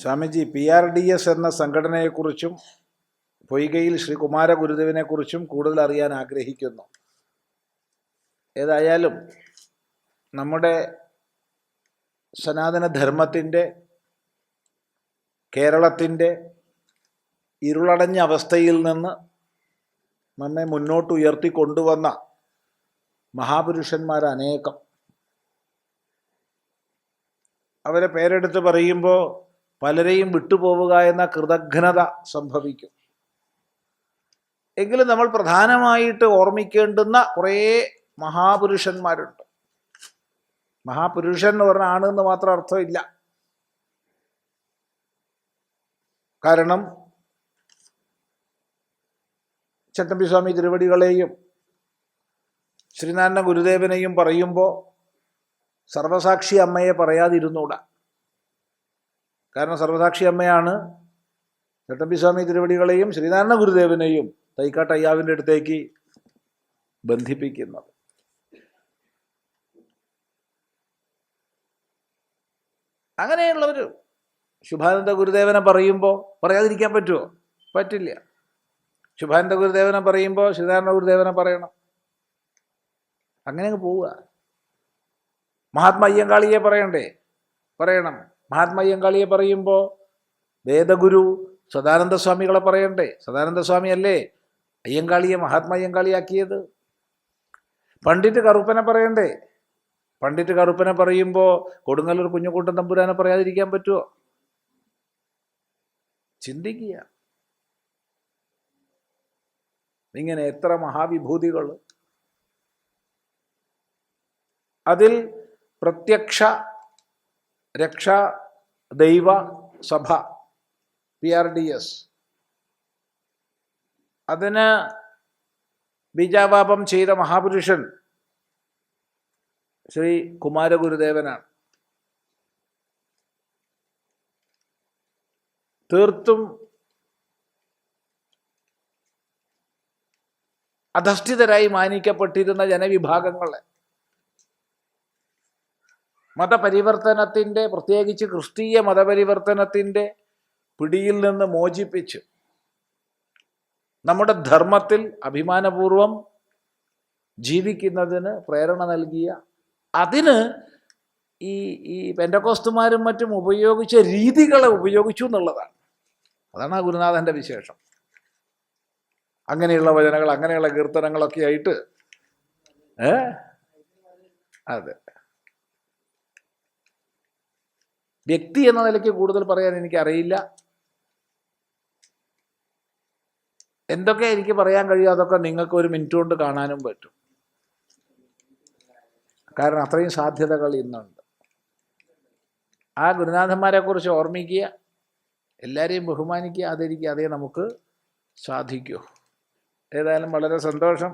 Swamiji PRDS എന്ന സംഘടനയെക്കുറിച്ചും പൊയ്കയിൽ ശ്രീ കുമാര ഗുരുദേവനെക്കുറിച്ചും കൂടുതൽ അറിയാൻ ആഗ്രഹിക്കുന്നു. ഏതായാലും നമ്മുടെ സനാതനധർമ്മത്തിൻ്റെ കേരളത്തിൻ്റെ ഇരുളടഞ്ഞ അവസ്ഥയിൽ നിന്ന് നമ്മെ മുന്നോട്ട് ഉയർത്തിക്കൊണ്ടുവന്ന മഹാപുരുഷന്മാർ അനേകം. അവരെ പേരെടുത്ത് പറയുമ്പോൾ പലരെയും വിട്ടുപോവുക എന്ന കൃതഘ്നത സംഭവിക്കും. എങ്കിലും നമ്മൾ പ്രധാനമായിട്ട് ഓർമ്മിക്കേണ്ടുന്ന കുറേ മഹാപുരുഷന്മാരുണ്ട്. മഹാപുരുഷൻ എന്ന് പറഞ്ഞാൽ ആണെന്ന് മാത്രം അർത്ഥമില്ല. കാരണം ചട്ടമ്പിസ്വാമി തിരുവടികളെയും ശ്രീനാരായണ ഗുരുദേവനെയും പറയുമ്പോൾ സർവസാക്ഷി അമ്മയെ പറയാതിരുന്നൂടാ. കാരണം സർവസാക്ഷി അമ്മയാണ് ചട്ടമ്പിസ്വാമി തിരുവടികളെയും ശ്രീനാരായണ ഗുരുദേവനെയും തൈക്കാട്ടയ്യാവിൻ്റെ അടുത്തേക്ക് ബന്ധിപ്പിക്കുന്നത്. അങ്ങനെയുള്ളവർ ശുഭാനന്ദ ഗുരുദേവനെ പറയുമ്പോൾ പറയാതിരിക്കാൻ പറ്റുമോ? പറ്റില്ല. ശുഭാനന്ദ ഗുരുദേവനെ പറയുമ്പോൾ ശ്രീനാരായണ ഗുരുദേവനെ പറയണം. അങ്ങനെ അങ്ങ് പോവുക. മഹാത്മാ അയ്യങ്കാളിയെ പറയണ്ടേ? പറയണം. മഹാത്മാ അയ്യങ്കാളിയെ പറയുമ്പോൾ വേദഗുരു സദാനന്ദ സ്വാമികളെ പറയണ്ടേ? സദാനന്ദ സ്വാമി അല്ലേ അയ്യങ്കാളിയെ മഹാത്മാ അയ്യങ്കാളിയാക്കിയത്? പണ്ഡിറ്റ് കറുപ്പനെ പറയണ്ടേ? പണ്ഡിറ്റ് കറുപ്പനെ പറയുമ്പോൾ കൊടുങ്ങല്ലൂർ കുഞ്ഞുകുട്ടൻ തമ്പുരാനെ പറയാതിരിക്കാൻ പറ്റുമോ? ചിന്തിക്കുക. ഇങ്ങനെ എത്ര മഹാവിഭൂതികൾ. അതിൽ പ്രത്യക്ഷ രക്ഷാ ദൈവ സഭ PRDS, അതിന് ബീജാവാപം ചെയ്ത മഹാപുരുഷൻ ശ്രീ കുമാരഗുരുദേവനാണ്. തീർത്തും അധസ്ഥിതരായി മാനിക്കപ്പെട്ടിരുന്ന ജനവിഭാഗങ്ങളെ മതപരിവർത്തനത്തിൻ്റെ, പ്രത്യേകിച്ച് ക്രിസ്തീയ മതപരിവർത്തനത്തിൻ്റെ പിടിയിൽ നിന്ന് മോചിപ്പിച്ച് നമ്മുടെ ധർമ്മത്തിൽ അഭിമാനപൂർവം ജീവിക്കുന്നതിന് പ്രേരണ നൽകിയ, അതിന് ഈ പെന്തക്കോസ്തുമാരും മറ്റും ഉപയോഗിച്ച രീതികളെ ഉപയോഗിച്ചു എന്നുള്ളതാണ്. അതാണ് ആ ഗുരുനാഥൻ്റെ വിശേഷം. അങ്ങനെയുള്ള വചനങ്ങൾ, അങ്ങനെയുള്ള കീർത്തനങ്ങളൊക്കെ ആയിട്ട് അതെ. വ്യക്തി എന്ന നിലയ്ക്ക് കൂടുതൽ പറയാൻ എനിക്കറിയില്ല. എന്തൊക്കെ എനിക്ക് പറയാൻ കഴിയും അതൊക്കെ നിങ്ങൾക്ക് ഒരു മിനിറ്റ് കൊണ്ട് കാണാനും പറ്റും. കാരണം അത്രയും സാധ്യതകൾ ഇന്നുണ്ട്. ആ ഗുരുനാഥന്മാരെക്കുറിച്ച് ഓർമ്മിക്കുക, എല്ലാവരെയും ബഹുമാനിക്കുക, ആദരിക്കുക. അതേ നമുക്ക് സാധിക്കൂ. ഏതായാലും വളരെ സന്തോഷം.